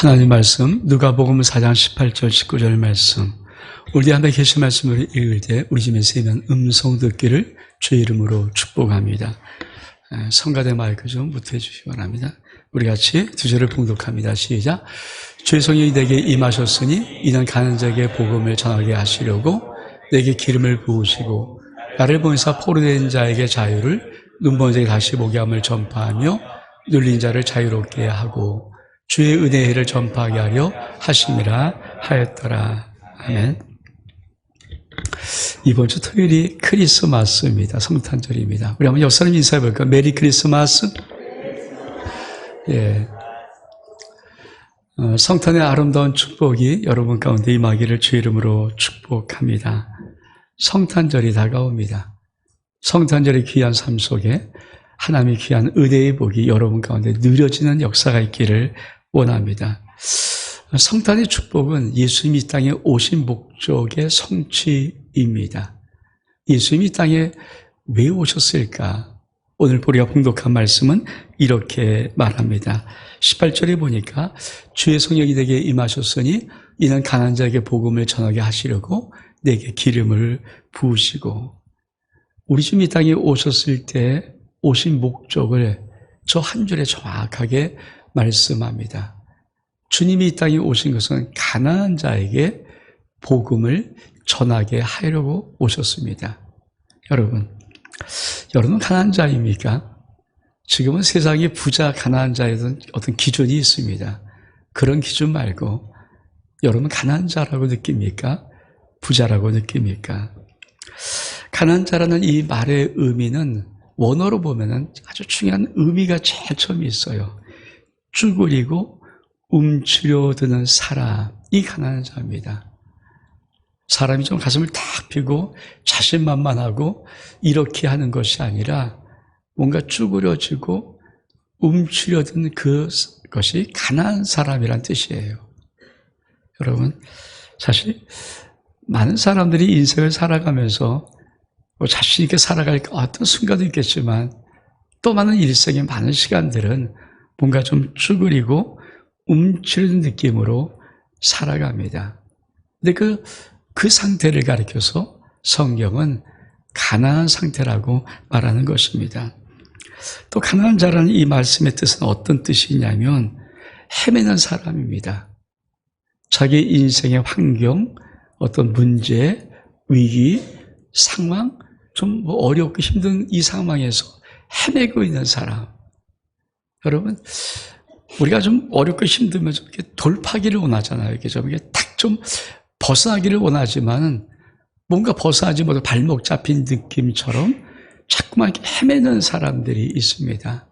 하나님 말씀 누가복음 4장 18절 19절 말씀, 우리 안에 계신 말씀을 읽을 때 우리 집에 세면 음성 듣기를 주의 이름으로 축복합니다. 성가대 마이크 좀 무트해 주시기 바랍니다. 우리 같이 두 절을 봉독합니다. 시작. 주의 성령이 내게 임하셨으니 이는 가는 자에게 복음을 전하게 하시려고 내게 기름을 부으시고 나를 보내사 포로된 자에게 자유를, 눈먼 자에게 다시 보게 함을 전파하며 눌린 자를 자유롭게 하고 주의 은혜를 전파하게 하려 하심이라 하였더라. 아멘. 이번 주 토요일이 크리스마스입니다. 성탄절입니다. 우리 한번 역사님 인사해 볼까요? 메리 크리스마스. 예. 성탄의 아름다운 축복이 여러분 가운데 임하기를 주의 이름으로 축복합니다. 성탄절이 다가옵니다. 성탄절의 귀한 삶 속에 하나님의 귀한 은혜의 복이 여러분 가운데 누려지는 역사가 있기를 원합니다. 성탄의 축복은 예수님이 이 땅에 오신 목적의 성취입니다. 예수님이 이 땅에 왜 오셨을까? 오늘 우리가 봉독한 말씀은 이렇게 말합니다. 18절에 보니까 주의 성령이 내게 임하셨으니 이는 가난한 자에게 복음을 전하게 하시려고 내게 기름을 부으시고, 우리 주님 이 땅에 오셨을 때 오신 목적을 저 한 줄에 정확하게 말씀합니다. 주님이 이 땅에 오신 것은 가난한 자에게 복음을 전하게 하려고 오셨습니다. 여러분 가난한 자입니까? 지금은 세상에 부자, 가난한 자에 대한 어떤 기준이 있습니다. 그런 기준 말고 여러분 가난한 자라고 느낍니까? 부자라고 느낍니까? 가난한 자라는 이 말의 의미는 원어로 보면은 아주 중요한 의미가 제일 처음에 있어요. 쭈그리고 움츠려드는 사람이 가난한 자입니다. 사람이 좀 가슴을 탁 펴고 자신만만하고 이렇게 하는 것이 아니라 뭔가 쭈그려지고 움츠려든 그것이 가난한 사람이란 뜻이에요. 여러분, 사실 많은 사람들이 인생을 살아가면서 자신 있게 살아갈 어떤 순간도 있겠지만 또 많은 일생의 많은 시간들은 뭔가 좀 쭈그리고 움츠리는 느낌으로 살아갑니다. 근데 그 상태를 가리켜서 성경은 가난한 상태라고 말하는 것입니다. 또 가난한 자라는 이 말씀의 뜻은 어떤 뜻이냐면 헤매는 사람입니다. 자기 인생의 환경, 어떤 문제, 위기, 상황, 좀 어렵고 힘든 이 상황에서 헤매고 있는 사람. 여러분, 우리가 좀 어렵고 힘들면 좀 이렇게 돌파기를 원하잖아요. 이게 딱 좀 벗어나기를 원하지만 뭔가 벗어나지 못하고 발목 잡힌 느낌처럼 자꾸만 이렇게 헤매는 사람들이 있습니다.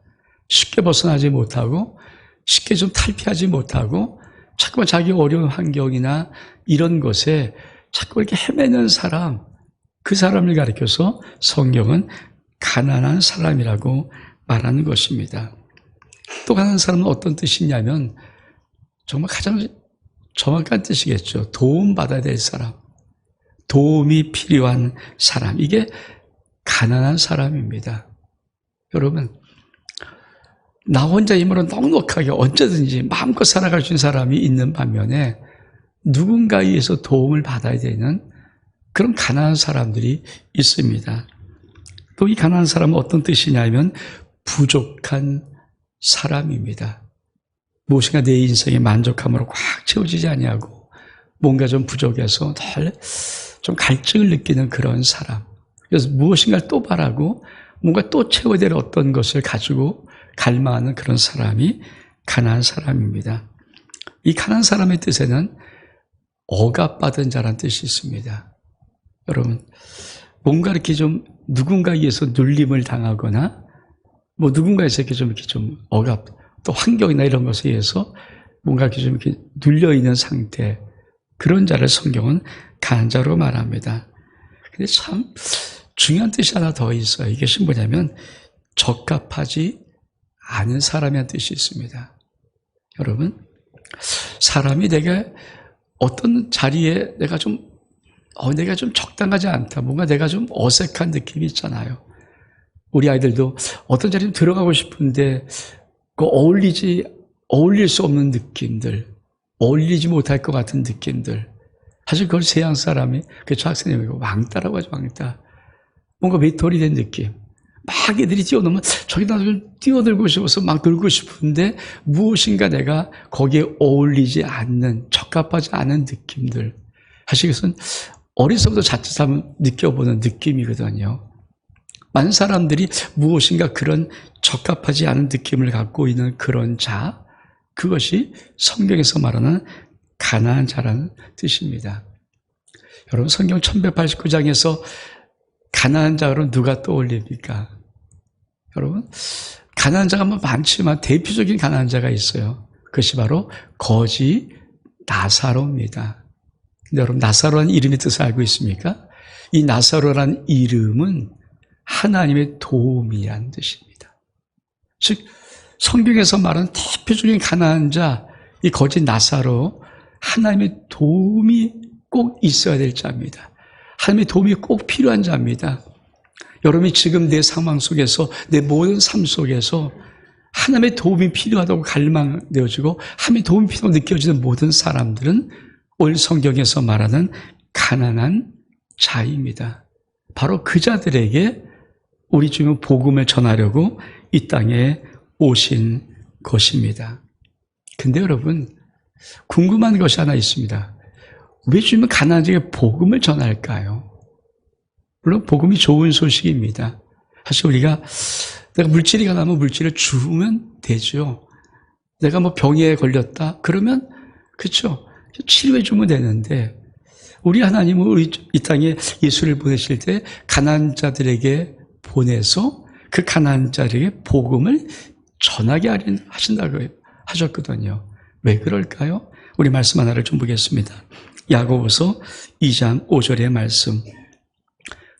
쉽게 벗어나지 못하고 쉽게 좀 탈피하지 못하고 자꾸만 자기 어려운 환경이나 이런 것에 자꾸 이렇게 헤매는 사람, 그 사람을 가리켜서 성경은 가난한 사람이라고 말하는 것입니다. 또 가난한 사람은 어떤 뜻이냐면 정말 가장 정확한 뜻이겠죠. 도움받아야 될 사람, 도움이 필요한 사람, 이게 가난한 사람입니다. 여러분, 나 혼자 힘으로 넉넉하게 언제든지 마음껏 살아갈 수 있는 사람이 있는 반면에 누군가에 의해서 도움을 받아야 되는 그런 가난한 사람들이 있습니다. 또 이 가난한 사람은 어떤 뜻이냐면 부족한 사람입니다. 무엇인가 내 인생의 만족함으로 꽉 채워지지 아니하고 뭔가 좀 부족해서 늘 좀 갈증을 느끼는 그런 사람. 그래서 무엇인가를 또 바라고 뭔가 또 채워야 될 어떤 것을 가지고 갈망하는 그런 사람이 가난한 사람입니다. 이 가난한 사람의 뜻에는 억압받은 자라는 뜻이 있습니다. 여러분, 뭔가 이렇게 좀 누군가에 의해서 눌림을 당하거나 뭐 누군가에서 이렇게 좀 억압, 또 환경이나 이런 것에 의해서 뭔가 이렇게 눌려 있는 상태, 그런 자를 성경은 가난한 자로 말합니다. 근데 참 중요한 뜻이 하나 더 있어요. 이것이 뭐냐면 적합하지 않은 사람이라는 뜻이 있습니다. 여러분, 사람이 내가 어떤 자리에 내가 좀 적당하지 않다, 뭔가 내가 좀 어색한 느낌이 있잖아요. 우리 아이들도 어떤 자리에 들어가고 싶은데 어울릴 수 없는 느낌들, 어울리지 못할 것 같은 느낌들. 사실 그걸 세상 사람이, 저 학생님이 왕따라고 하죠, 왕따. 뭔가 외톨이 된 느낌. 막 애들이 뛰어놀면 저기다 뛰어들고 싶어서 막 놀고 싶은데 무엇인가 내가 거기에 어울리지 않는, 적합하지 않은 느낌들. 사실 이것은 어려서부터 자칫 한번 느껴보는 느낌이거든요. 많은 사람들이 무엇인가 그런 적합하지 않은 느낌을 갖고 있는 그런 자, 그것이 성경에서 말하는 가난한 자라는 뜻입니다. 여러분, 성경 1189장에서 가난한 자로 누가 떠올립니까? 여러분, 가난한 자가 많지만 대표적인 가난한 자가 있어요. 그것이 바로 거지 나사로입니다. 근데 여러분, 나사로라는 이름의 뜻을 알고 있습니까? 이 나사로라는 이름은 하나님의 도움이라는 뜻입니다. 즉, 성경에서 말하는 대표적인 가난한 자, 이 거지 나사로, 하나님의 도움이 꼭 있어야 될 자입니다. 하나님의 도움이 꼭 필요한 자입니다. 여러분이 지금 내 상황 속에서, 내 모든 삶 속에서 하나님의 도움이 필요하다고 갈망되어지고 하나님의 도움이 필요하다고 느껴지는 모든 사람들은 오늘 성경에서 말하는 가난한 자입니다. 바로 그 자들에게 우리 주님은 복음을 전하려고 이 땅에 오신 것입니다. 근데 여러분, 궁금한 것이 하나 있습니다. 왜 주님은 가난한 자에게 복음을 전할까요? 물론 복음이 좋은 소식입니다. 사실 우리가 내가 물질이 가나면 물질을 주면 되죠. 내가 뭐 병에 걸렸다 그러면 그렇죠. 치료해 주면 되는데 우리 하나님은 우리 이 땅에 예수를 보내실 때 가난한 자들에게 보내서 그 가난한 자들에게 복음을 전하게 하신다고 하셨거든요. 왜 그럴까요? 우리 말씀 하나를 좀 보겠습니다. 야고보서 2장 5절의 말씀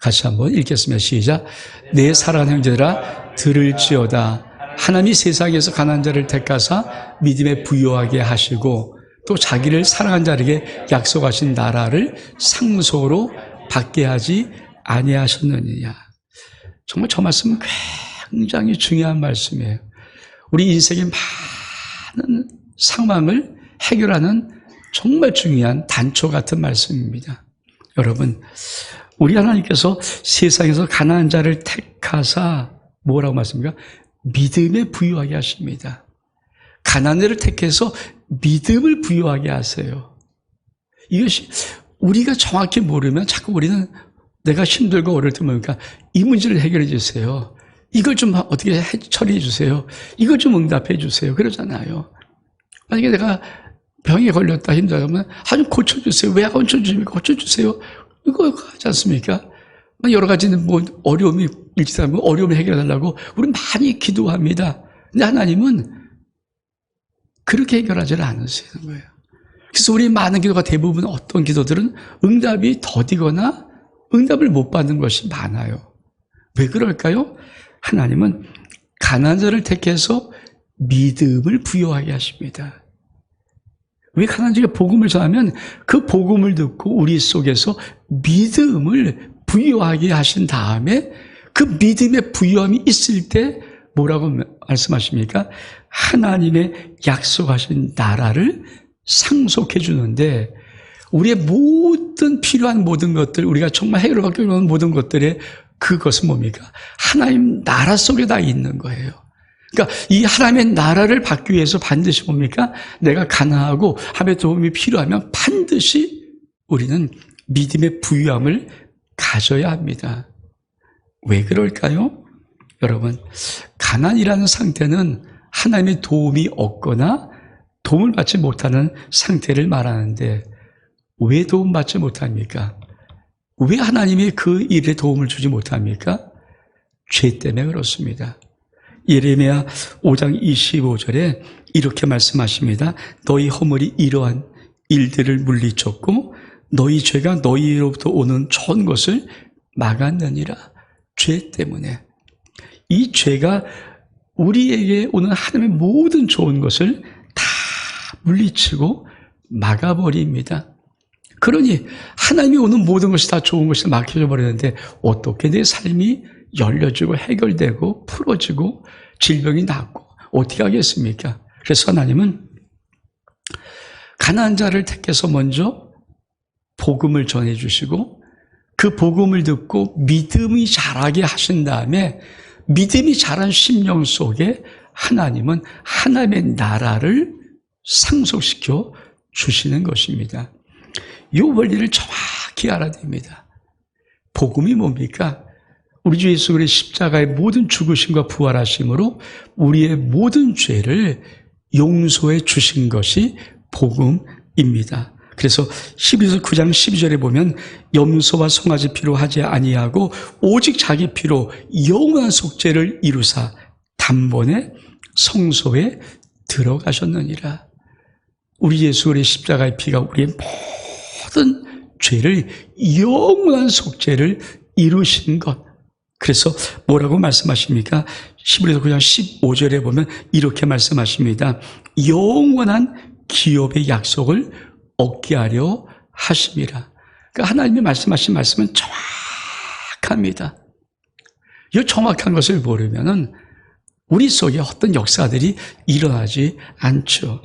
같이 한번 읽겠습니다. 시작. 내 사랑하는 형제들아 들을지어다. 하나님이 세상에서 가난한 자를 택하사 믿음에 부요하게 하시고 또 자기를 사랑한 자에게 약속하신 나라를 상속으로 받게 하지 아니하셨느냐. 정말 저 말씀은 굉장히 중요한 말씀이에요. 우리 인생의 많은 상황을 해결하는 정말 중요한 단초 같은 말씀입니다. 여러분, 우리 하나님께서 세상에서 가난한 자를 택하사 뭐라고 말씀입니까? 믿음에 부유하게 하십니다. 가난한 자를 택해서 믿음을 부유하게 하세요. 이것이 우리가 정확히 모르면 자꾸 우리는 내가 힘들고 어려울 때 뭡니까? 이 문제를 해결해 주세요. 이걸 좀 어떻게 처리해 주세요. 이걸 좀 응답해 주세요. 그러잖아요. 만약에 내가 병에 걸렸다 힘들다면 좀 고쳐주세요. 왜 고쳐주십니까? 고쳐주세요. 이거 하지 않습니까? 여러 가지는 뭐 어려움이 일치하면 어려움을 해결해달라고 우리 많이 기도합니다. 근데 하나님은 그렇게 해결하지를 않으시는 거예요. 그래서 우리 많은 기도가 대부분 어떤 기도들은 응답이 더디거나 응답을 못 받는 것이 많아요. 왜 그럴까요? 하나님은 가난한 자를 택해서 믿음을 부여하게 하십니다. 왜 가난한 자에게 복음을 전하면 그 복음을 듣고 우리 속에서 믿음을 부여하게 하신 다음에 그 믿음의 부여함이 있을 때 뭐라고 말씀하십니까? 하나님의 약속하신 나라를 상속해 주는데 우리의 모든 필요한 모든 것들, 우리가 정말 해결을 받기 위한 모든 것들의 그것은 뭡니까? 하나님 나라 속에 다 있는 거예요. 그러니까 이 하나님의 나라를 받기 위해서 반드시 뭡니까? 내가 가난하고 하나님의 도움이 필요하면 반드시 우리는 믿음의 부유함을 가져야 합니다. 왜 그럴까요? 여러분, 가난이라는 상태는 하나님의 도움이 없거나 도움을 받지 못하는 상태를 말하는데 왜 도움받지 못합니까? 왜 하나님이 그 일에 도움을 주지 못합니까? 죄 때문에 그렇습니다. 예레미야 5장 25절에 이렇게 말씀하십니다. 너희 허물이 이러한 일들을 물리쳤고 너희 죄가 너희로부터 오는 좋은 것을 막았느니라. 죄 때문에. 이 죄가 우리에게 오는 하나님의 모든 좋은 것을 다 물리치고 막아버립니다. 그러니 하나님이 오는 모든 것이 다 좋은 것이 막혀져 버리는데 어떻게 내 삶이 열려지고 해결되고 풀어지고 질병이 낫고 어떻게 하겠습니까? 그래서 하나님은 가난한 자를 택해서 먼저 복음을 전해주시고 그 복음을 듣고 믿음이 자라게 하신 다음에 믿음이 자란 심령 속에 하나님은 하나님의 나라를 상속시켜 주시는 것입니다. 이 원리를 정확히 알아야 됩니다. 복음이 뭡니까? 우리 주 예수 그리스도의 십자가의 모든 죽으심과 부활하심으로 우리의 모든 죄를 용서해 주신 것이 복음입니다. 그래서 히브리서 9장 12절에 보면 염소와 송아지 피로 하지 아니하고 오직 자기 피로 영원한 속죄를 이루사 단번에 성소에 들어가셨느니라. 우리 예수 그리스도의 십자가의 피가 우리의 모든 죄를 영원한 속죄를 이루신 것. 그래서 뭐라고 말씀하십니까? 히브리서 9장 15절에 보면 이렇게 말씀하십니다. 영원한 기업의 약속을 얻게 하려 하심이라. 그러니까 하나님이 말씀하신 말씀은 정확합니다. 이 정확한 것을 모르면은 우리 속에 어떤 역사들이 일어나지 않죠.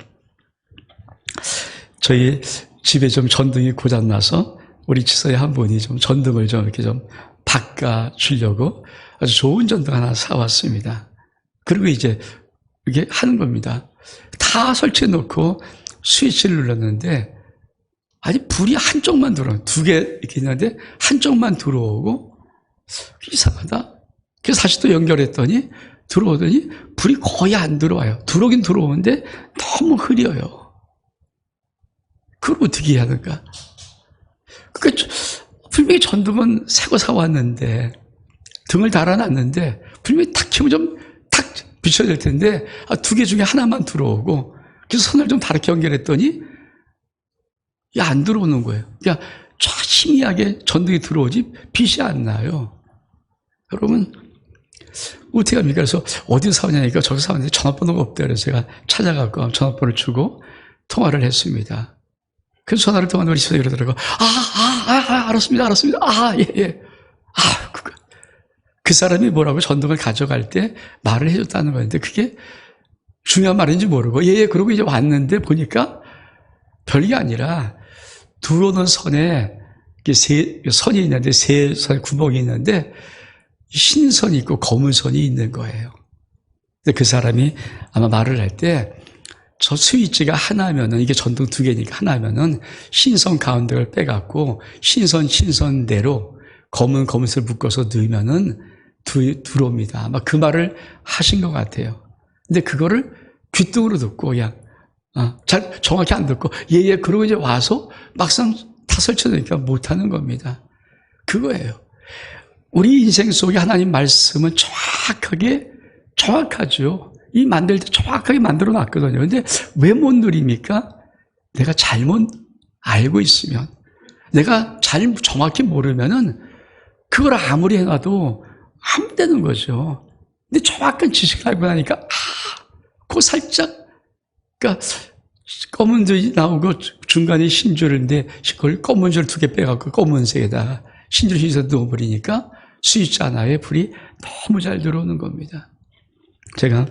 저희 집에 좀 전등이 고장나서 우리 지사의 한 분이 좀 전등을 좀 이렇게 좀 바꿔주려고 아주 좋은 전등 하나 사왔습니다. 그리고 이제 이게 하는 겁니다. 다 설치해 놓고 스위치를 눌렀는데 아니 불이 한쪽만 들어오고 두 개 이렇게 있는데 한쪽만 들어오고 이상하다. 그래서 다시 또 연결했더니 들어오더니 불이 거의 안 들어와요. 들어오긴 들어오는데 너무 흐려요. 그걸 어떻게 해야 하는가? 그러니까 분명히 전등은 새 거 사왔는데 등을 달아놨는데 분명히 탁 켜면 좀 탁 비춰야 될 텐데 두 개 중에 하나만 들어오고 그래서 선을 좀 다르게 연결했더니 안 들어오는 거예요. 그러니까 희미하게 전등이 들어오지 빛이 안 나요. 여러분 어떻게 합니까? 그래서 어디서 사오냐니까 저기서 사왔는데 전화번호가 없대요. 그래서 제가 찾아가고 전화번호를 주고 통화를 했습니다. 그래서 전화를 통화하는 우리 집에서 이러더라고요. 알았습니다. 예. 그 사람이 뭐라고 전등을 가져갈 때 말을 해줬다는 거였는데 그게 중요한 말인지 모르고 그러고 이제 왔는데 보니까 별게 아니라 들어오는 선에 선이 있는데 세 선 구멍이 있는데 흰 선이 있고 검은 선이 있는 거예요. 근데 그 사람이 아마 말을 할 때 저 스위치가 하나면은 이게 전등 두 개니까 하나면은 흰선 가운데를 빼갖고 흰선대로 검은선을 묶어서 넣으면은 들어옵니다. 아마 그 말을 하신 것 같아요. 근데 그거를 귓등으로 듣고 그냥 잘 정확히 안 듣고 그러고 이제 와서 막상 다 설쳐놓으니까 못하는 겁니다. 그거예요. 우리 인생 속에 하나님 말씀은 정확하죠. 이 만들 때 정확하게 만들어 놨거든요. 근데 왜 못 누립니까? 내가 잘못 알고 있으면, 내가 정확히 모르면은 그걸 아무리 해놔도 안 되는 거죠. 근데 정확한 지식을 알고 나니까 그거 살짝, 그러니까 검은 줄이 나오고 중간에 흰줄인데 그걸 검은 줄 두 개 빼갖고 검은색에다 흰줄 흰색 넣어버리니까 스위치 하나에 불이 너무 잘 들어오는 겁니다. 제가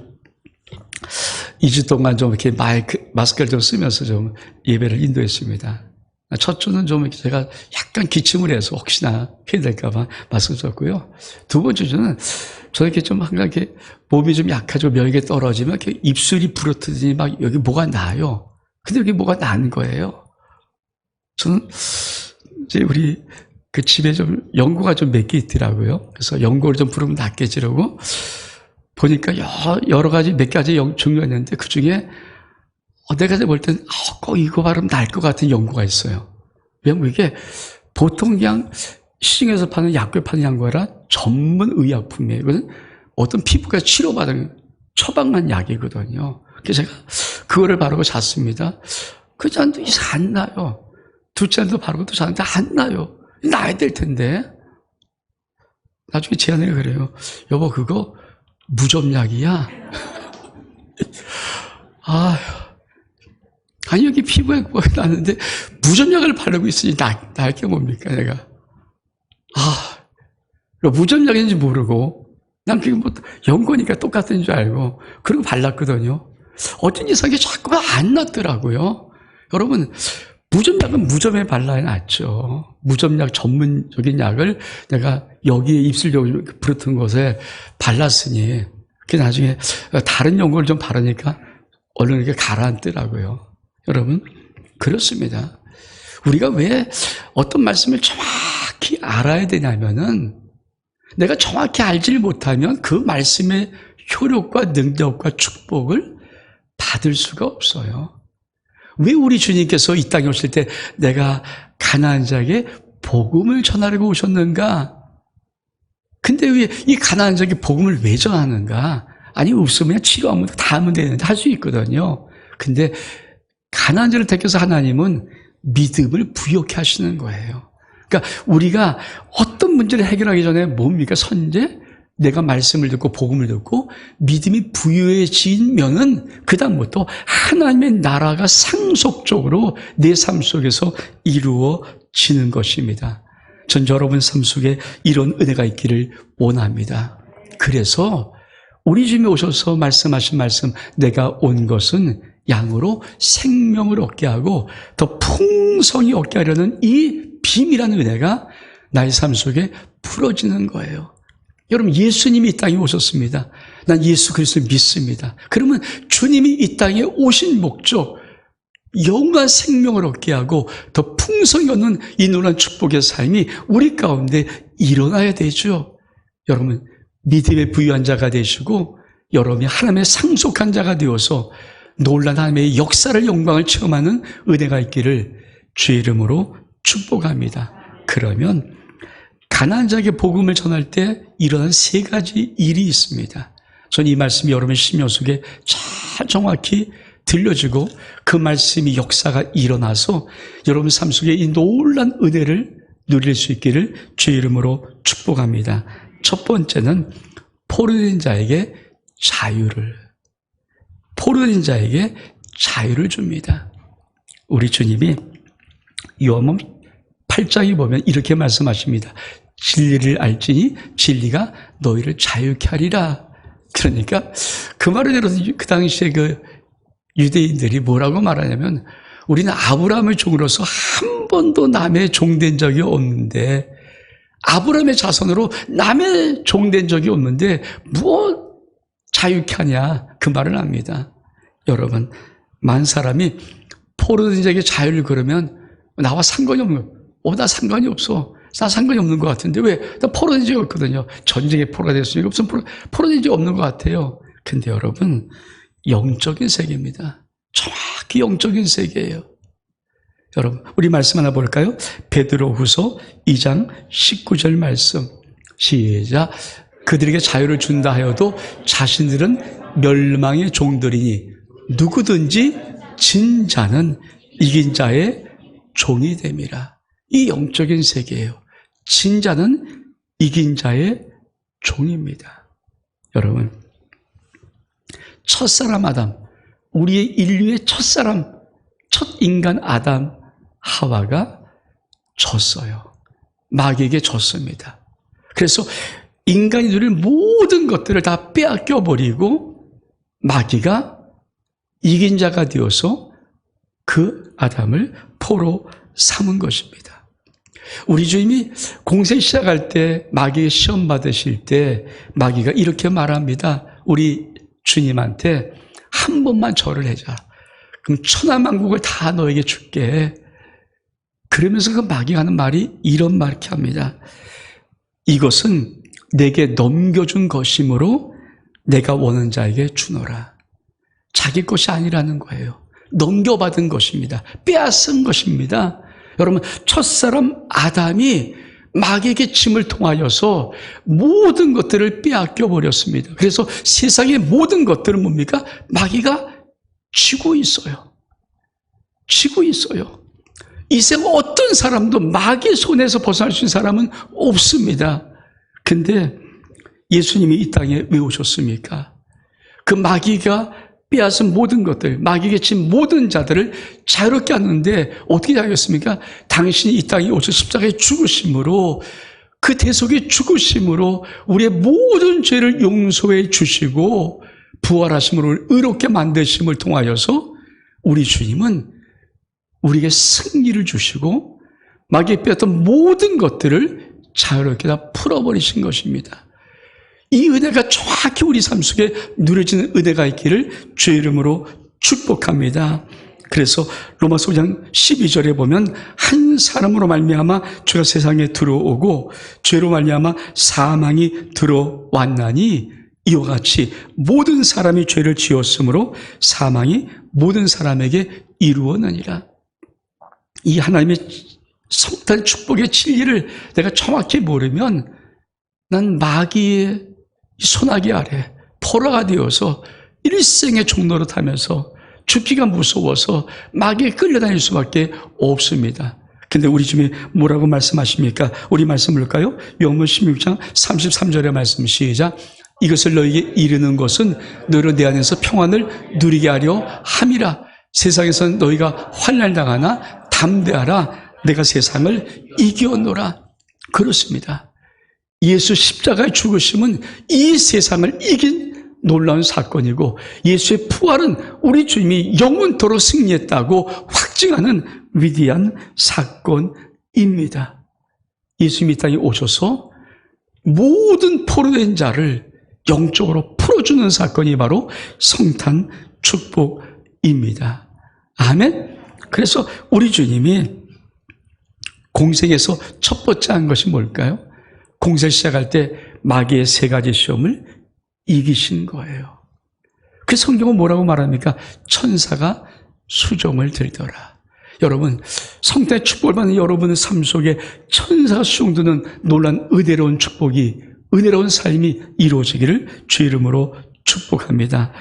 2주 동안 좀 이렇게 마스크를 좀 쓰면서 좀 예배를 인도했습니다. 첫 주는 좀 이렇게 제가 약간 기침을 해서 혹시나 피해 될까봐 마스크 썼고요. 두 번째 주는 저는 이렇게 좀 항상 이렇게 몸이 좀 약하고 면역이 떨어지면 이렇게 입술이 부러뜨리니 막 여기 뭐가 나요. 근데 여기 뭐가 나는 거예요. 저는 이제 우리 그 집에 좀 연고가 좀 몇 개 있더라고요. 그래서 연고를 좀 부르면 낫겠지라고 보니까 여러 가지 몇 가지 중요했는데 그 중에 내가 볼 땐 꼭 이거 바르면 날 것 같은 연고가 있어요. 왜냐면 이게 보통 그냥 시중에서 파는 약국에 파는 연고라 전문 의약품이에요. 이거는 어떤 피부가 치료받은 처방한 약이거든요. 그래서 제가 그거를 바르고 잤습니다. 그 잔도 이상 안 나요. 두 잔도 바르고 또 잤는데 안 나요. 나야 될 텐데. 나중에 제 아내가 그래요. 여보 그거 무좀약이야. 아니 여기 피부에 뭐가 나는데 무좀약을 바르고 있으니 날 게 뭡니까 내가. 무좀약인지 모르고 난 그게 뭐 연고니까 똑같은 줄 알고 그리고 발랐거든요. 어쩐 이상하게 자꾸만 안 났더라고요. 여러분, 무좀약은 무좀에 발라야 낫죠. 무좀약 전문적인 약을 내가 여기에 입술력을 부르튼 곳에 발랐으니 그게 나중에 다른 연고를 좀 바르니까 얼른 이렇게 가라앉더라고요. 여러분, 그렇습니다. 우리가 왜 어떤 말씀을 정확히 알아야 되냐면은 내가 정확히 알지를 못하면 그 말씀의 효력과 능력과 축복을 받을 수가 없어요. 왜 우리 주님께서 이 땅에 오실 때 내가 가나안 자에게 복음을 전하려고 오셨는가? 근데 왜 이 가나안 자에게 복음을 왜 전하는가? 아니, 없으면 치료하면 다 하면 되는데 할 수 있거든요. 근데 가나안 자를 택해서 하나님은 믿음을 부여케 하시는 거예요. 그러니까 우리가 어떤 문제를 해결하기 전에 뭡니까? 선제? 내가 말씀을 듣고 복음을 듣고 믿음이 부유해지면은 그다음부터 하나님의 나라가 상속적으로 내 삶 속에서 이루어지는 것입니다. 전 여러분 삶 속에 이런 은혜가 있기를 원합니다. 그래서 우리 주님이 오셔서 말씀하신 말씀, 내가 온 것은 양으로 생명을 얻게 하고 더 풍성히 얻게 하려는 이 비밀한 은혜가 나의 삶 속에 풀어지는 거예요. 여러분, 예수님이 이 땅에 오셨습니다. 난 예수 그리스도를 믿습니다. 그러면 주님이 이 땅에 오신 목적, 영원한 생명을 얻게 하고 더 풍성히 얻는 이 놀라운 축복의 삶이 우리 가운데 일어나야 되죠. 여러분, 믿음의 부유한 자가 되시고 여러분이 하나님의 상속한 자가 되어서 놀라운 하나님의 역사를 영광을 체험하는 은혜가 있기를 주의 이름으로 축복합니다. 그러면 가나안 자에게 복음을 전할 때 일어난 세 가지 일이 있습니다. 저는 이 말씀이 여러분의 심령 속에 잘 정확히 들려지고 그 말씀이 역사가 일어나서 여러분 삶 속에 이 놀라운 은혜를 누릴 수 있기를 주의 이름으로 축복합니다. 첫 번째는 포로된 자에게 자유를 줍니다. 우리 주님이 요한복음 8장에 보면 이렇게 말씀하십니다. 진리를 알지니 진리가 너희를 자유케 하리라. 그러니까 그 말을 들어서 그 당시에 그 유대인들이 뭐라고 말하냐면 우리는 아브라함의 종으로서 한 번도 남의 종된 적이 없는데 아브라함의 자손으로 남의 종된 적이 없는데 뭐 자유케 하냐 그 말을 합니다. 여러분, 만 사람이 포로된 자에게 자유를 그러면 나와 상관이 없는 거예요. 나 상관이 없어. 나 상관이 없는 것 같은데 왜? 나 포로된 적이 없거든요. 전쟁에 포로가 됐으니까 무슨 포로된 적이 없는 것 같아요. 근데 여러분, 영적인 세계입니다. 정확히 영적인 세계예요. 여러분, 우리 말씀 하나 볼까요? 베드로후서 2장 19절 말씀. 시작. 그들에게 자유를 준다 하여도 자신들은 멸망의 종들이니 누구든지 진 자는 이긴 자의 종이 됨이라. 이 영적인 세계예요. 진 자는 이긴 자의 종입니다. 여러분, 첫사람 아담, 우리의 인류의 첫사람, 첫 인간 아담 하와가 졌어요. 마귀에게 졌습니다. 그래서 인간이 누릴 모든 것들을 다 빼앗겨 버리고 마귀가 이긴 자가 되어서 그 아담을 포로 삼은 것입니다. 우리 주님이 공생 시작할 때 마귀의 시험 받으실 때 마귀가 이렇게 말합니다. 우리 주님한테 한 번만 절을 해자. 그럼 천하만국을 다 너에게 줄게. 그러면서 그 마귀가 하는 말이 이런 말 이렇게 합니다. 이것은 내게 넘겨준 것이므로 내가 원하는 자에게 주노라. 자기 것이 아니라는 거예요. 넘겨받은 것입니다. 빼앗은 것입니다. 여러분, 첫사람 아담이 마귀에게 짐을 통하여서 모든 것들을 빼앗겨 버렸습니다. 그래서 세상의 모든 것들은 뭡니까? 마귀가 쥐고 있어요. 쥐고 있어요. 이 세상 어떤 사람도 마귀 손에서 벗어날 수 있는 사람은 없습니다. 근데 예수님이 이 땅에 왜 오셨습니까? 그 마귀가 빼앗은 모든 것들, 마귀에게 진 모든 자들을 자유롭게 하는데 어떻게 자유했습니까? 당신이 이 땅에 오셔서 십자가에 죽으심으로 그 대속의 죽으심으로 우리의 모든 죄를 용서해 주시고 부활하심으로 의롭게 만드심을 통하여서 우리 주님은 우리에게 승리를 주시고 마귀에 빼앗던 모든 것들을 자유롭게 다 풀어버리신 것입니다. 이 은혜가 정확히 우리 삶 속에 누려지는 은혜가 있기를 주의 이름으로 축복합니다. 그래서 로마서 5장 12절에 보면 한 사람으로 말미암아 죄가 세상에 들어오고 죄로 말미암아 사망이 들어왔나니 이와 같이 모든 사람이 죄를 지었으므로 사망이 모든 사람에게 이루어나니라. 이 하나님의 성탄 축복의 진리를 내가 정확히 모르면 난 마귀의 소나기 아래 포로가 되어서 일생의 종로를 타면서 죽기가 무서워서 마귀에 끌려다닐 수밖에 없습니다. 근데 우리 주님이 뭐라고 말씀하십니까? 우리 말씀 볼까요? 요한복음 16장 33절의 말씀 시작. 이것을 너에게 이르는 것은 너로 내 안에서 평안을 누리게 하려 함이라. 세상에서는 너희가 환난을 당하나 담대하라. 내가 세상을 이겨노라. 그렇습니다. 예수 십자가의 죽으심은 이 세상을 이긴 놀라운 사건이고 예수의 부활은 우리 주님이 영원토록 승리했다고 확증하는 위대한 사건입니다. 예수님이 이 땅에 오셔서 모든 포로된 자를 영적으로 풀어주는 사건이 바로 성탄 축복입니다. 아멘. 그래서 우리 주님이 공생에서 첫 번째 한 것이 뭘까요? 공생 시작할 때 마귀의 세 가지 시험을 이기신 거예요. 그 성경은 뭐라고 말합니까? 천사가 수종을 들더라. 여러분, 성탄의 축복을 받는 여러분의 삶 속에 천사가 수종 드는 놀란 은혜로운 축복이, 은혜로운 삶이 이루어지기를 주 이름으로 축복합니다.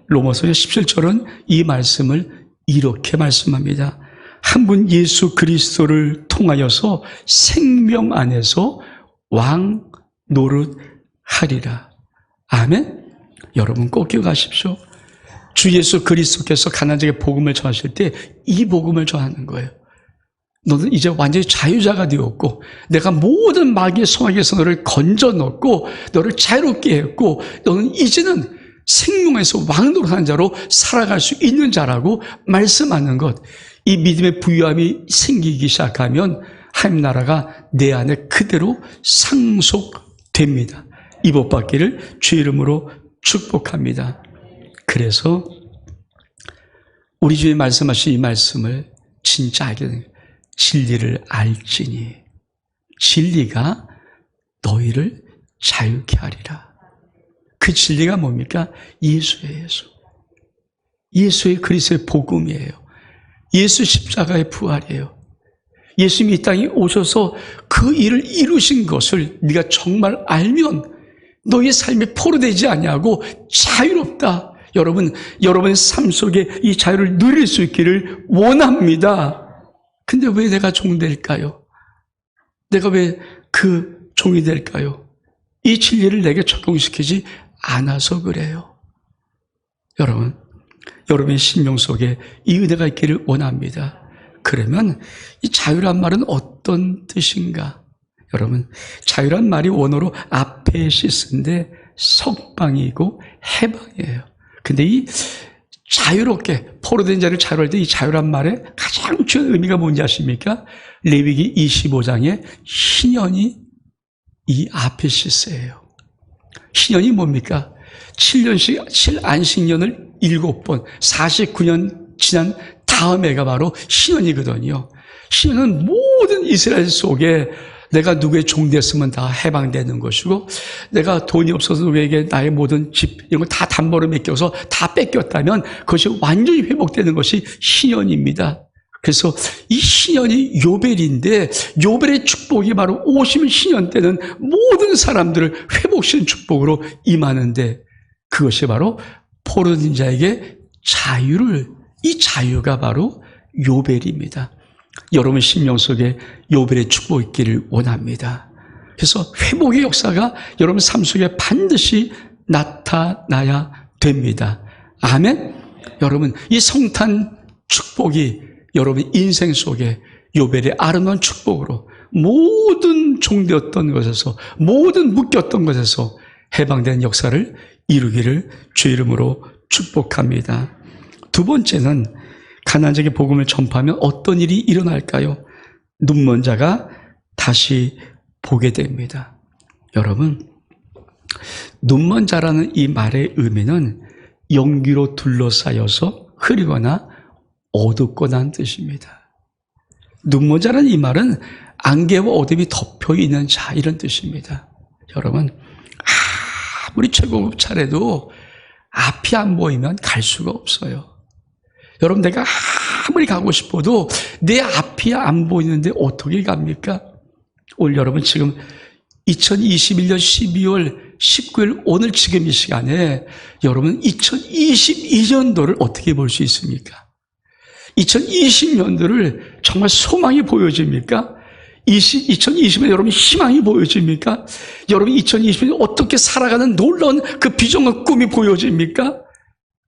로마서의 17절은 이 말씀을 이렇게 말씀합니다. 한 분 예수 그리스도를 통하여서 생명 안에서 왕 노릇하리라. 아멘. 여러분 꼭 기억하십시오. 주 예수 그리스도께서 가난자에게 복음을 전하실 때 이 복음을 전하는 거예요. 너는 이제 완전히 자유자가 되었고 내가 모든 마귀의 성악에서 너를 건져 넣고 너를 자유롭게 했고 너는 이제는 생명에서 왕노릇하는 자로 살아갈 수 있는 자라고 말씀하는 것. 이 믿음의 부유함이 생기기 시작하면 하나님 나라가 내 안에 그대로 상속됩니다. 이 복 받기를 주 이름으로 축복합니다. 그래서 우리 주님 말씀하신 이 말씀을 진짜 알게 됩니다. 진리를 알지니 진리가 너희를 자유케 하리라. 그 진리가 뭡니까? 예수예요. 예수. 예수의 그리스도의 복음이에요. 예수 십자가의 부활이에요. 예수님이 이 땅에 오셔서 그 일을 이루신 것을 네가 정말 알면 너의 삶이 포로되지 아니하고 자유롭다. 여러분의 삶 속에 이 자유를 누릴 수 있기를 원합니다. 근데 왜 내가 종 될까요? 내가 왜 그 종이 될까요? 이 진리를 내게 적용시키지 않아서 그래요. 여러분의 심령 속에 이 은혜가 있기를 원합니다. 그러면 이 자유란 말은 어떤 뜻인가? 여러분, 자유란 말이 원어로 아페시스인데 석방이고 해방이에요. 근데 이 자유롭게 포로된 자를 자유할 때 이 자유란 말의 가장 중요한 의미가 뭔지 아십니까? 레위기 25장에 신년이 이 아페시스예요. 신년이 뭡니까? 7년씩 7안식년을 7번 49년 지난 다음에가 바로 신년이거든요. 신년은 모든 이스라엘 속에 내가 누구의 종 됐으면 다 해방되는 것이고 내가 돈이 없어서 누구에게 나의 모든 집 이런 걸 다 담보로 맡겨서 다 뺏겼다면 그것이 완전히 회복되는 것이 신년입니다. 그래서 이 신년이 요벨인데 요벨의 축복이 바로 오시는 신년 때는 모든 사람들을 회복시키는 축복으로 임하는데 그것이 바로 포로된 자에게 자유를 이 자유가 바로 요벨입니다. 여러분 심령 속에 요벨의 축복이 있기를 원합니다. 그래서 회복의 역사가 여러분 삶 속에 반드시 나타나야 됩니다. 아멘. 여러분 이 성탄 축복이 여러분 인생 속에 요벨의 아름다운 축복으로 모든 종되었던 것에서 모든 묶였던 것에서 해방된 역사를 이루기를 주 이름으로 축복합니다. 두 번째는 가난한 자에게 복음을 전파하면 어떤 일이 일어날까요? 눈먼 자가 다시 보게 됩니다. 여러분, 눈먼 자라는 이 말의 의미는 연기로 둘러싸여서 흐리거나 어둡거나 뜻입니다. 눈먼 자라는 이 말은 안개와 어둠이 덮여 있는 자, 이런 뜻입니다. 여러분, 아무리 최고급 차례도 앞이 안 보이면 갈 수가 없어요. 여러분, 내가 아무리 가고 싶어도 내 앞이 안 보이는데 어떻게 갑니까? 오늘 여러분, 지금 2021년 12월 19일 오늘 지금 이 시간에 여러분 2022년도를 어떻게 볼 수 있습니까? 2020년도를 정말 소망이 보여집니까? 2020년 여러분 희망이 보여집니까? 여러분 2020년 어떻게 살아가는 놀라운 그 비전과 꿈이 보여집니까?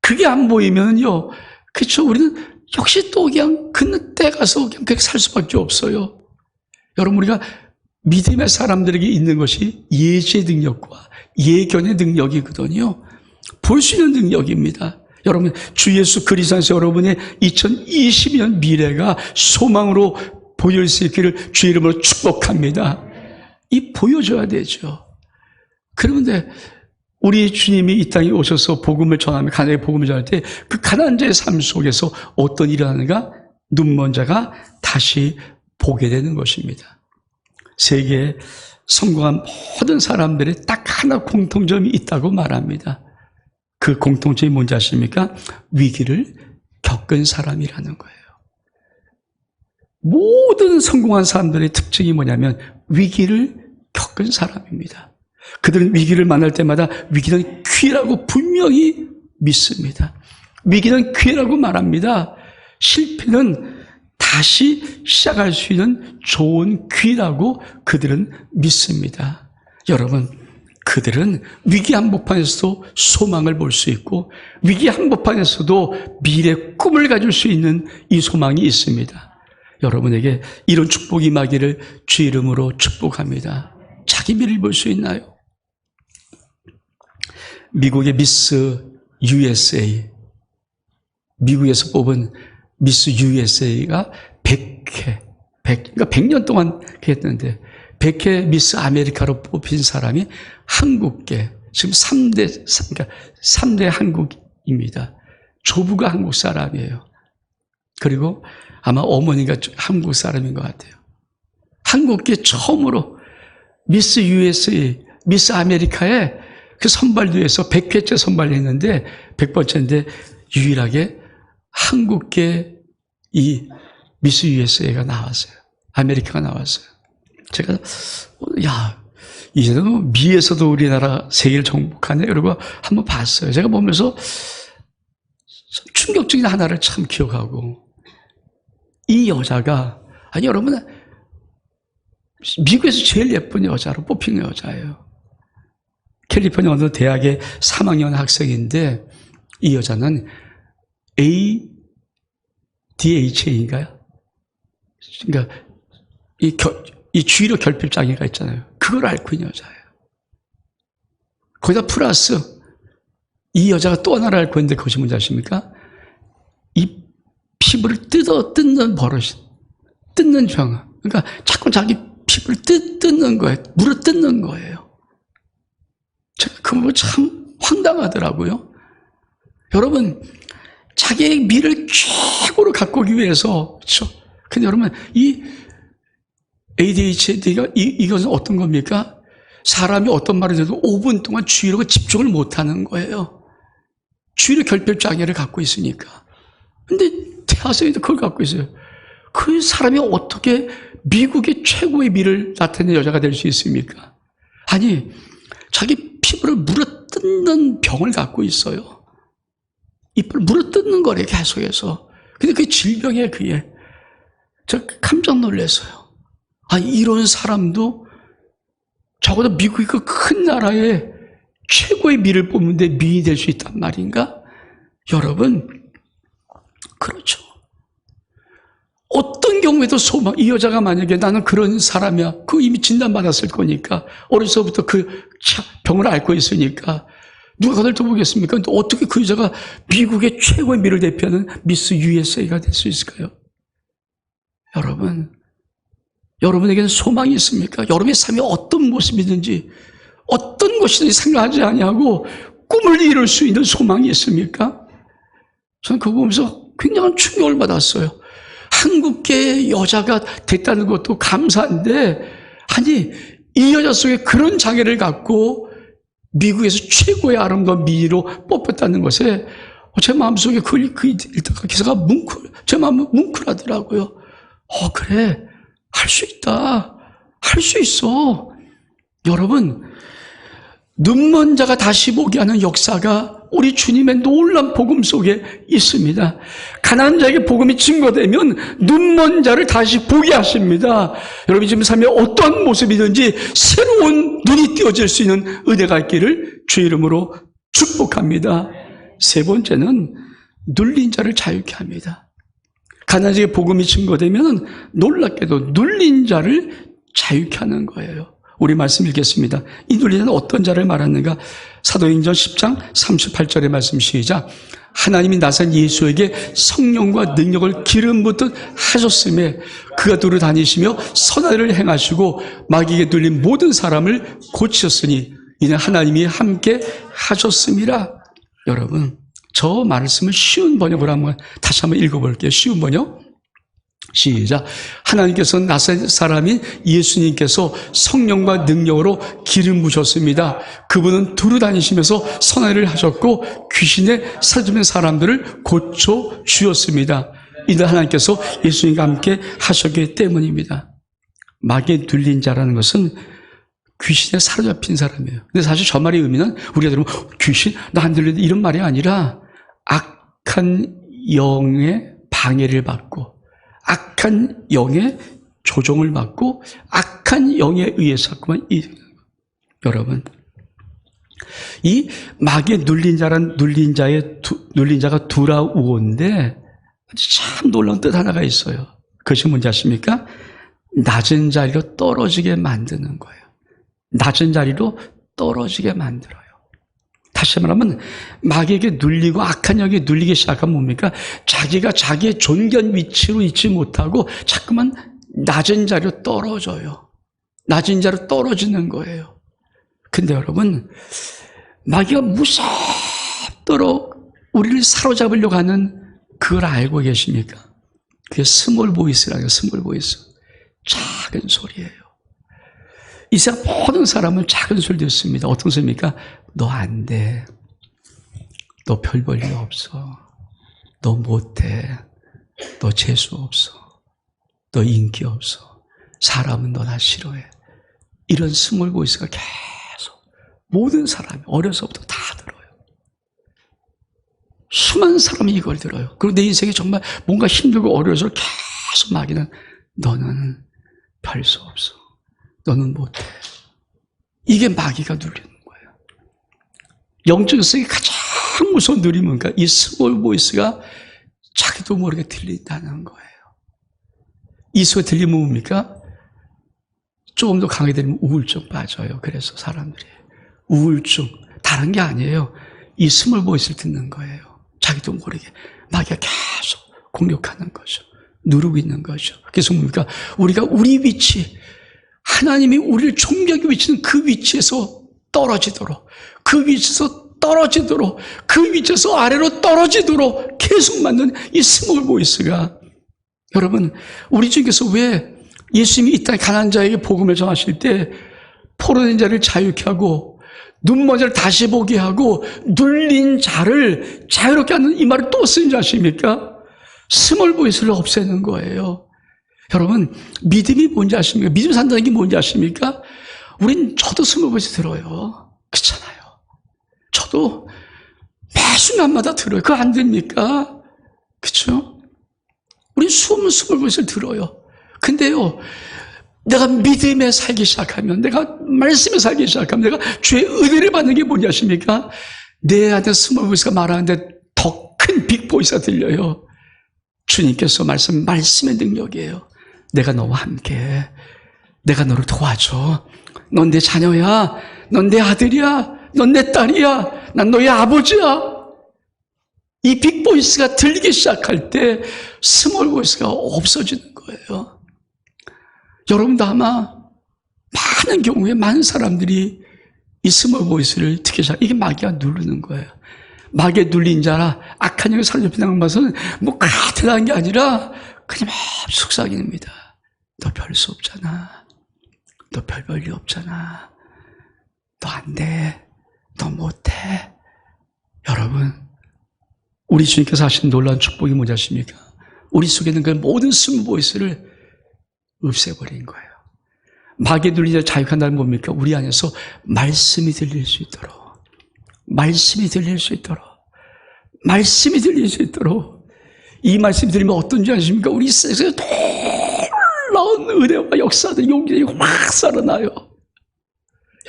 그게 안 보이면요, 그렇죠, 우리는 역시 또 그냥 그 때 가서 그냥 그렇게 살 수밖에 없어요. 여러분, 우리가 믿음의 사람들에게 있는 것이 예지의 능력과 예견의 능력이거든요. 볼 수 있는 능력입니다. 여러분, 주 예수 그리스도 안에서 여러분의 2020년 미래가 소망으로 보일 수 있기를 주 이름으로 축복합니다. 이 보여줘야 되죠. 그런데 우리 주님이 이 땅에 오셔서 복음을 전하며 가난에게 복음을 전할 때 그 가난한 자의 삶 속에서 어떤 일이 일어나는가? 눈먼 자가 다시 보게 되는 것입니다. 세계에 성공한 모든 사람들의 딱 하나 공통점이 있다고 말합니다. 그 공통점이 뭔지 아십니까? 위기를 겪은 사람이라는 거예요. 모든 성공한 사람들의 특징이 뭐냐면 위기를 겪은 사람입니다. 그들은 위기를 만날 때마다 위기는 기회라고 분명히 믿습니다. 위기는 기회라고 말합니다. 실패는 다시 시작할 수 있는 좋은 기회라고 그들은 믿습니다. 여러분, 그들은 위기 한복판에서도 소망을 볼 수 있고 위기 한복판에서도 미래의 꿈을 가질 수 있는 이 소망이 있습니다. 여러분에게 이런 축복이 임하기를 주 이름으로 축복합니다. 자기 미래를 볼 수 있나요? 미국의 미스 USA, 미국에서 뽑은 미스 USA가 100회, 그러니까 100년 동안 했는데 100회 미스 아메리카로 뽑힌 사람이 한국계, 지금 3대 한국입니다. 조부가 한국 사람이에요. 그리고 아마 어머니가 한국 사람인 것 같아요. 한국계 처음으로 미스 USA, 미스 아메리카에 그 선발대회에서 100회째 선발했는데 100번째인데 유일하게 한국계 이 미스 USA가 나왔어요. 아메리카가 나왔어요. 제가 이제는 미에서도 우리나라 세계를 정복하네 이러고 한번 봤어요. 제가 보면서 충격적인 하나를 참 기억하고, 이 여자가, 아니 여러분, 미국에서 제일 예쁜 여자로 뽑힌 여자예요. 캘리포니아 어느 대학의 3학년 학생인데 이 여자는 ADHA인가요? 그러니까 이 주의력 결핍 장애가 있잖아요. 그걸 앓고 있는 여자예요. 거기다 플러스 이 여자가 또 하나를 앓고 있는데 그것이 뭔지 아십니까? 이 피부를 뜯는 버릇이, 뜯는 병. 그러니까 자꾸 자기 피부를 뜯는 거예요. 물어 뜯는 거예요. 제가 그거 보고 참 황당하더라고요. 여러분, 자기의 미를 최고로 갖고 오기 위해서, 그렇죠? 근데 여러분, 이 ADHD가 이것은 어떤 겁니까? 사람이 어떤 말을 해도 5분 동안 주의력을 집중을 못하는 거예요. 주의력 결핍 장애를 갖고 있으니까. 근데 대학생도 그걸 갖고 있어요. 그 사람이 어떻게 미국의 최고의 미를 나타내는 여자가 될 수 있습니까? 아니, 자기 피부를 물어뜯는 병을 갖고 있어요. 이빨을 물어뜯는 거래, 계속해서. 근데 그 질병에 그게. 저 깜짝 놀랐어요. 아, 이런 사람도 적어도 미국이 그 큰 나라에 최고의 미를 뽑는데 미인이 될 수 있단 말인가? 여러분, 그렇죠. 어떤 경우에도 소망, 이 여자가 만약에 나는 그런 사람이야. 그 이미 진단받았을 거니까. 어려서부터 그 병을 앓고 있으니까. 누가 그걸 더 보겠습니까? 어떻게 그 여자가 미국의 최고의 미를 대표하는 미스 USA가 될 수 있을까요? 여러분, 여러분에게는 소망이 있습니까? 여러분의 삶이 어떤 모습이든지 어떤 것이든지 생각하지 아니하고 꿈을 이룰 수 있는 소망이 있습니까? 저는 그거 보면서 굉장한 충격을 받았어요. 한국계의 여자가 됐다는 것도 감사한데, 아니 이 여자 속에 그런 장애를 갖고 미국에서 최고의 아름다운 미로 뽑혔다는 것에 제 마음속에 그 기사가 제 마음은 뭉클하더라고요. 그래, 할 수 있다, 할 수 있어. 여러분, 눈먼 자가 다시 보게 하는 역사가 우리 주님의 놀라운 복음 속에 있습니다. 가난한 자에게 복음이 증거되면 눈먼 자를 다시 보게 하십니다. 여러분 지금 삶에 어떠한 모습이든지 새로운 눈이 띄어질 수 있는 은혜가 있기를 주의 이름으로 축복합니다. 세 번째는 눌린 자를 자유케 합니다. 가난한 자에게 복음이 증거되면 놀랍게도 눌린 자를 자유케 하는 거예요. 우리 말씀 읽겠습니다. 이 눌린 자는 어떤 자를 말하는가? 사도행전 10장 38절의 말씀 시작. 하나님이 나선 예수에게 성령과 능력을 기름 붓듯 하셨음에 그가 두루 다니시며 선한 일을 행하시고 마귀에게 눌린 모든 사람을 고치셨으니 이는 하나님이 함께 하셨음이라. 여러분, 저 말씀을 쉬운 번역으로 다시 한번 읽어볼게요. 쉬운 번역. 시작. 하나님께서 나사렛 사람인 예수님께서 성령과 능력으로 기름 부으셨습니다. 그분은 두루 다니시면서 선한 일을 하셨고 귀신에 사로잡힌 사람들을 고쳐 주셨습니다. 이는 하나님께서 예수님과 함께 하셨기 때문입니다. 마귀에 눌린 자라는 것은 귀신에 사로잡힌 사람이에요. 근데 사실 저 말의 의미는 우리가 들으면 귀신? 나 안 들리는데 이런 말이 아니라 악한 영의 방해를 받고 악한 영의 조종을 받고 악한 영에 의해서 자꾸만 여러분, 이 마귀에 눌린 자란 눌린 자가 두라우온데 참 놀라운 뜻 하나가 있어요. 그것이 뭔지 아십니까? 낮은 자리로 떨어지게 만드는 거예요. 낮은 자리로 떨어지게 만들어요. 다시 말하면 마귀에게 눌리고 악한 영에 눌리기 시작하면 뭡니까? 자기가 자기의 존귀한 위치로 있지 못하고 자꾸만 낮은 자리로 떨어져요. 낮은 자리로 떨어지는 거예요. 근데 여러분, 마귀가 무섭도록 우리를 사로잡으려고 하는 그걸 알고 계십니까? 그게 스몰 보이스라는 거예요. 스몰 보이스. 작은 소리예요. 이 세상 모든 사람은 작은 소리 듣습니다. 어떤 소리입니까? 너 안 돼. 너 별 볼 일 없어. 너 못해. 너 재수 없어. 너 인기 없어. 사람은 너 다 싫어해. 이런 스몰 보이스가 계속 모든 사람이 어려서부터 다 들어요. 수많은 사람이 이걸 들어요. 그리고 내 인생에 정말 뭔가 힘들고 어려워서 계속 마귀는 너는 별 수 없어. 너는 못해. 이게 마귀가 누리는 거예요. 영적 세계 가장 무서운 누림은 뭔가 이 스몰 보이스가 자기도 모르게 들린다는 거예요. 이 소리 들리면 뭡니까? 조금 더 강하게 들리면 우울증 빠져요. 그래서 사람들이 우울증, 다른 게 아니에요. 이 스몰 보이스를 듣는 거예요. 자기도 모르게 마귀가 계속 공격하는 거죠. 누르고 있는 거죠. 그래서 뭡니까? 우리가 우리 위치, 하나님이 우리를 존귀하게 위치는 그 위치에서 떨어지도록, 그 위치에서 떨어지도록, 그 위치에서 아래로 떨어지도록 계속 만든 이 스몰 보이스가, 여러분, 우리 중에서 왜 예수님이 이 땅에 가난한 자에게 복음을 전하실 때 포로된 자를 자유케 하고 눈먼 자를 다시 보게 하고 눌린 자를 자유롭게 하는 이 말을 또 쓰는지 아십니까? 스몰 보이스를 없애는 거예요. 여러분, 믿음이 뭔지 아십니까? 믿음 산다는 게 뭔지 아십니까? 저도 스몰 보이스 들어요. 그렇잖아요. 저도 매 순간마다 들어요. 그거 안 됩니까? 그렇죠? 우린 스몰 보이스를 들어요. 근데요, 내가 믿음에 살기 시작하면, 내가 말씀에 살기 시작하면, 내가 주의 은혜를 받는 게 뭔지 아십니까? 내 안에 스몰 보이스가 말하는데 더 큰 빅보이스가 들려요. 주님께서 말씀의 능력이에요. 내가 너와 함께해. 내가 너를 도와줘. 넌 내 자녀야. 넌 내 아들이야. 넌 내 딸이야. 난 너의 아버지야. 이 빅보이스가 들리기 시작할 때 스몰 보이스가 없어지는 거예요. 여러분도 아마 많은 경우에 많은 사람들이 이 스몰 보이스를 듣기 시작. 이게 마귀가 누르는 거예요. 마귀에 눌린 자라 악한 영을 사로잡히는 것은 뭐 대단한 게 아니라 그냥 막 속삭입니다. 너 별 수 없잖아. 너 별 볼일 없잖아. 너 안 돼. 너 못해. 여러분, 우리 주님께서 하신 놀라운 축복이 뭔지 아십니까? 우리 속에 있는 그 모든 스몰 보이스를 없애버린 거예요. 마귀에 눌린 자를 자유한다는 뭡니까? 우리 안에서 말씀이 들릴 수 있도록, 말씀이 들릴 수 있도록, 말씀이 들릴 수 있도록. 이 말씀이 들리면 어떤 줄 아십니까? 우리 세상에 놀라운 은혜와 역사들, 용기들이 확 살아나요.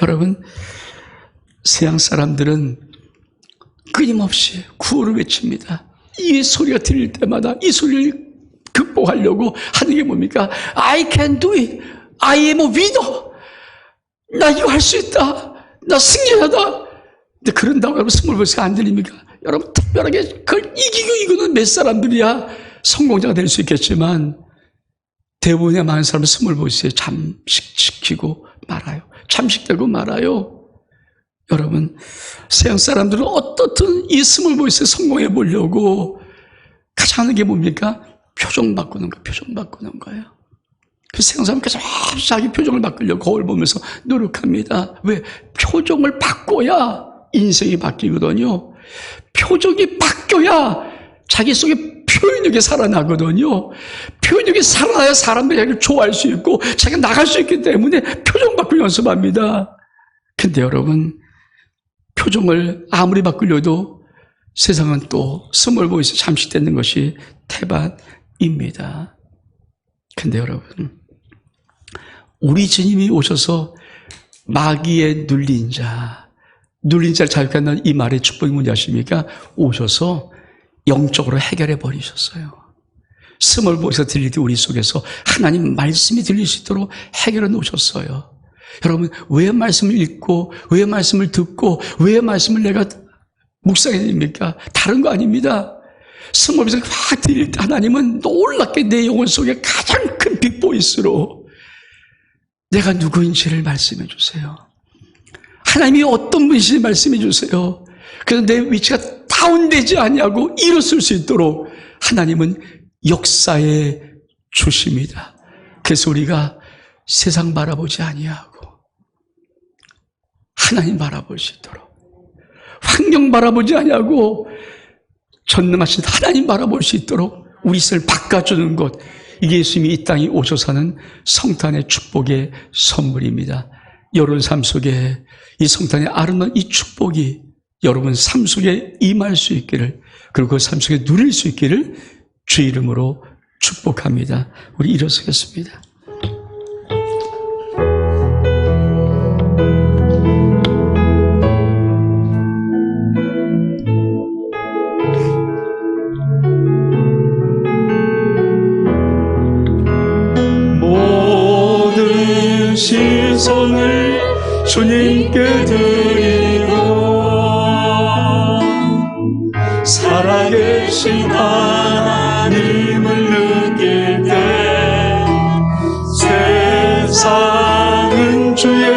여러분, 세상 사람들은 끊임없이 구호를 외칩니다. 이 소리가 들릴 때마다 이 소리를 극복하려고 하는 게 뭡니까? I can do it. I am a winner. 나 이거 할 수 있다. 나 승리하다. 근데 그런다고 여러분 스몰 보이스가 안 들립니까? 여러분 특별하게 그걸 이기는 몇 사람들이야 성공자가 될 수 있겠지만 대부분의 많은 사람은 스몰 보이스에 잠식시키고 말아요. 잠식되고 말아요. 여러분, 세상 사람들은 어떻든 이 스몰 보이스에 성공해 보려고 가장 하는 게 뭡니까? 표정 바꾸는 거, 표정 바꾸는 거예요. 그 세상 사람께서 자기 표정을 바꾸려고 거울 보면서 노력합니다. 왜? 표정을 바꿔야 인생이 바뀌거든요. 표정이 바뀌어야 자기 속에 표현력이 살아나거든요. 표현력이 살아나야 사람들이 자기를 좋아할 수 있고 자기가 나갈 수 있기 때문에 표정 바꾸기 연습합니다. 근데 여러분, 표정을 아무리 바꾸려도 세상은 또 스몰 보이스 잠식되는 것이 태반입니다. 근데 여러분, 우리 주님이 오셔서 마귀에 눌린 자를 자유케 한다는 이 말의 축복이 뭔지 아십니까? 오셔서 영적으로 해결해 버리셨어요. 스몰 보이스가 들릴 때 우리 속에서 하나님 말씀이 들릴 수 있도록 해결해 놓으셨어요. 여러분, 왜 말씀을 읽고 왜 말씀을 듣고 왜 말씀을 내가 묵상해야 됩니까? 다른 거 아닙니다. 스몰 보이스가 확 들릴 때 하나님은 놀랍게 내 영혼 속에 가장 큰 빅보이스로 내가 누구인지를 말씀해 주세요. 하나님이 어떤 분이신지 말씀해 주세요. 그래서 내 위치가 다운되지 않냐고 일어설 수 있도록 하나님은 역사에 주십니다. 그래서 우리가 세상 바라보지 아니하고 하나님 바라볼 수 있도록, 환경 바라보지 아니하고 전능하신 하나님 바라볼 수 있도록 우리 삶을 바꿔주는 것, 이게 예수님이 이 땅에 오셔서 하는 성탄의 축복의 선물입니다. 여러분 삶 속에 이 성탄의 아름다운 이 축복이 여러분 삶 속에 임할 수 있기를, 그리고 그 삶 속에 누릴 수 있기를 주 이름으로 축복합니다. 우리 일어서겠습니다. 모든 시선을 주님께 드리고 살아계신 하나님을 느낄 때 세상은 주의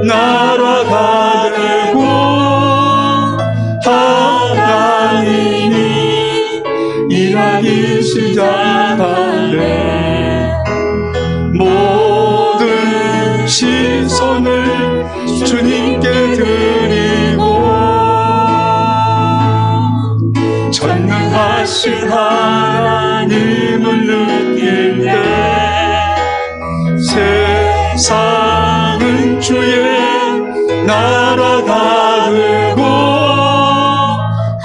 나라가 되고 하나님이 일하기 시작하네. 모든 시선을 주님께 드리고 전능하신 하나님을 느낄 때 세상은 주의 나라가 되고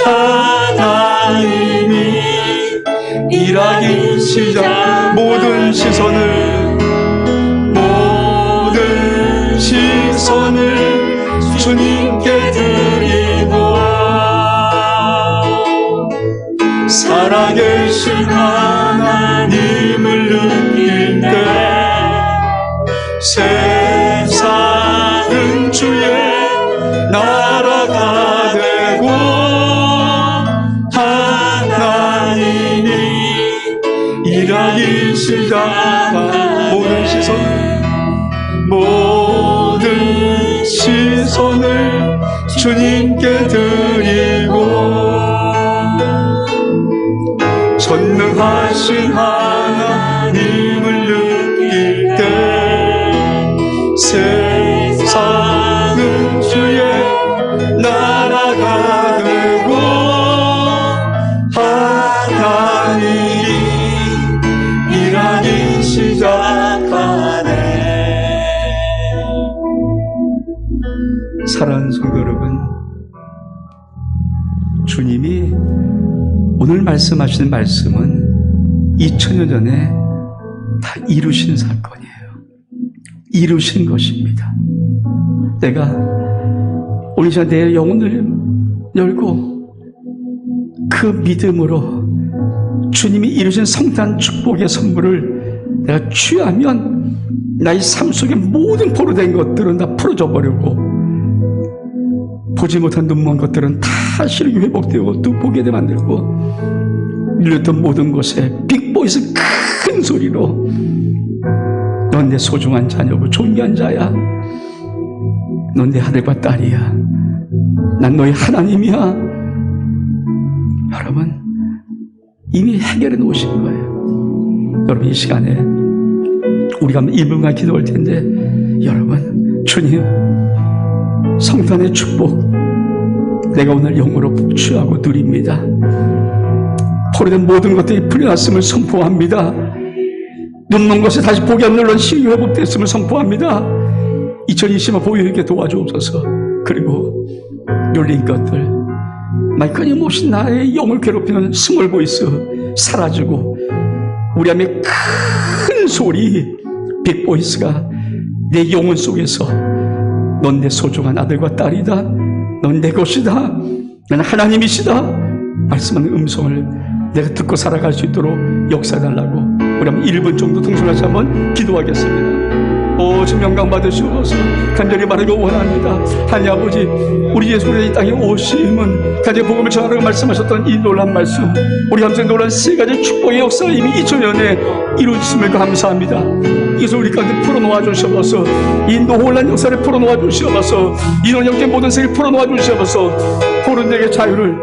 하나님이 일하기 시작. 모든 시선을 주님께 드리고 살아계신 하나님을 느낄 때 세상은 주의 나라가 시작한 모든 시선을 주님께 드리고 전능하신 하나님을 느낄 때 세상은 주의 나라가 되고 하나님이 일하기 시작하네. 사랑하는 성도 여러분, 주님이 오늘 말씀하시는 말씀은 2000년 전에 다 이루신 사건이에요. 이루신 것입니다. 내가 오늘 시간 내 영혼을 열고 그 믿음으로 주님이 이루신 성탄 축복의 선물을 내가 취하면 나의 삶 속의 모든 포로된 것들은 다 풀어져 버리고 보지 못한 눈먼 것들은 다 시력이 회복되고 또 보게 돼 만들고 밀렸던 모든 곳에 빅보이스 큰 소리로 넌 내 소중한 자녀고 존귀한 자야. 넌 내 아들과 딸이야. 난 너의 하나님이야. 여러분, 이미 해결해 놓으신 거예요. 여러분, 이 시간에 우리가 1분간 기도할 텐데, 여러분, 주님 성탄의 축복 내가 오늘 영으로 취하고 누립니다. 포로된 모든 것들이 풀려났음을 선포합니다. 눈먼 것이 다시 보기 안 눌러 시력이 회복됐음을 선포합니다. 2020년 보이게 도와주옵소서. 그리고 눌린 것들, 끊임없이 나의 영을 괴롭히는 스몰 보이스 사라지고 우리 안에 큰 소리 빅 보이스가 내 영혼 속에서 넌 내 소중한 아들과 딸이다. 넌 내 것이다. 난 하나님이시다. 말씀하는 음성을 내가 듣고 살아갈 수 있도록 역사해달라고 우리 한번 1분 정도 동성같이 한번 기도하겠습니다. 주 영광 받으시옵소서. 간절히 말하기 원합니다. 하나님 아버지, 우리 예수 그리스도의 이 땅에 오심은 간절히 복음을 전하라고 말씀하셨던 이 놀라운 말씀, 우리 감사의 놀라운 세 가지 축복의 역사가 이미 2000년에 이루어졌음을 감사합니다. 이것을 우리 가운데 풀어놓아 주시옵소서. 이 놀라운 역사를 풀어놓아 주시옵소서. 이런 영적 모든 세계를 풀어놓아 주시옵소서. 포로들에게 자유를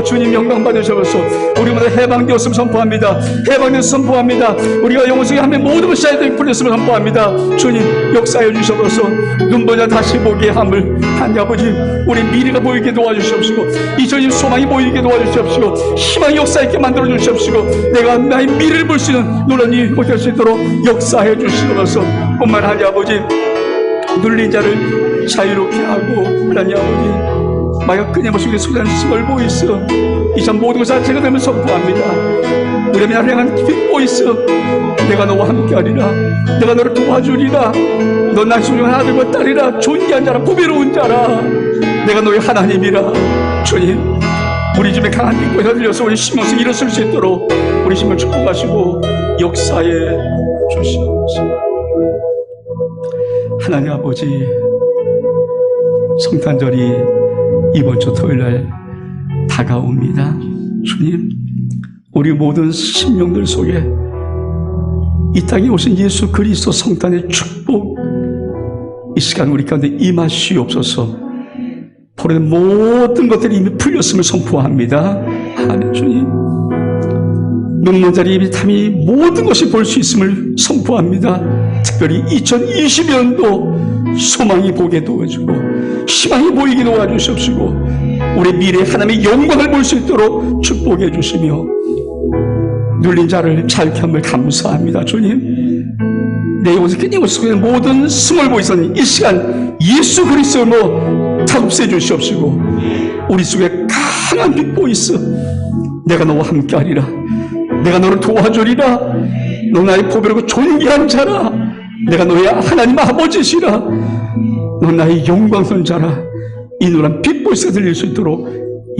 주님 영광 받으셔서 우리 모두 해방되었음을 선포합니다. 해방되었음을 선포합니다. 우리가 영혼 속에 하면 모든 것이 자유되게 풀렸음을 선포합니다. 주님 역사해 주셔서 눈보자 다시 보게 함을 하나님 아버지, 우리 미래가 보이게 도와주시옵시고 2020 소망이 보이게 도와주시옵시고 희망이 역사 있게 만들어 주시옵시고 내가 나의 미래를 볼 수 있는 놀라운 일이 될 수 있도록 역사해 주시옵소서. 뿐만 하나님 아버지, 눌린 자를 자유롭게 하고 하나님 아버지, 마약 끊임없이 우리의 소중한 스몰 보이스 이 참 모든 것을 제가 되면 선포합니다. 우리의 나를 향한 빅 보이스, 내가 너와 함께하리라. 내가 너를 도와주리라. 넌 나의 소중한 아들과 딸이라. 존귀한 자라, 보배로운 자라. 내가 너의 하나님이라. 주님, 우리 집에 강한 빅 보이스가 들려서 우리 심령에서 일어설 수 있도록 우리 심을 축복하시고 역사해 주시옵소서. 하나님 아버지, 성탄절이 이번 주 토요일날 다가옵니다. 주님, 우리 모든 심령들 속에 이 땅에 오신 예수 그리스도 성탄의 축복 이 시간 우리 가운데 임하시옵소서. 포로된 모든 것들이 이미 풀렸음을 선포합니다. 아멘. 주님, 눈먼 자리 입이 탐이 모든 것이 볼 수 있음을 선포합니다. 특별히 2020년도 소망이 보게 도와주고 희망이 보이게 도와주시옵시고 우리 미래의 하나님의 영광을 볼 수 있도록 축복해 주시며 눌린 자를 자유케 함을 감사합니다. 주님, 내 영혼에서 끊임없이 속에 있는 모든 스몰 보이스는 이 시간 예수 그리스도로 타급해 주시옵시고 우리 속에 강한 빅 보이스, 내가 너와 함께하리라. 내가 너를 도와주리라. 너 나의 보배롭고 존귀한 자라. 내가 너의 하나님 아버지시라. 너 나의 영광스러운 자라. 이 노란 빅보이스가 들릴 수 있도록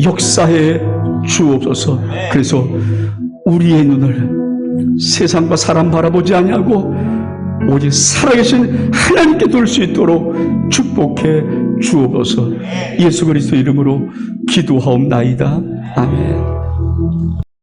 역사해 주옵소서. 그래서 우리의 눈을 세상과 사람 바라보지 아니하고 오직 살아계신 하나님께 둘 수 있도록 축복해 주옵소서. 예수 그리스도 이름으로 기도하옵나이다. 아멘.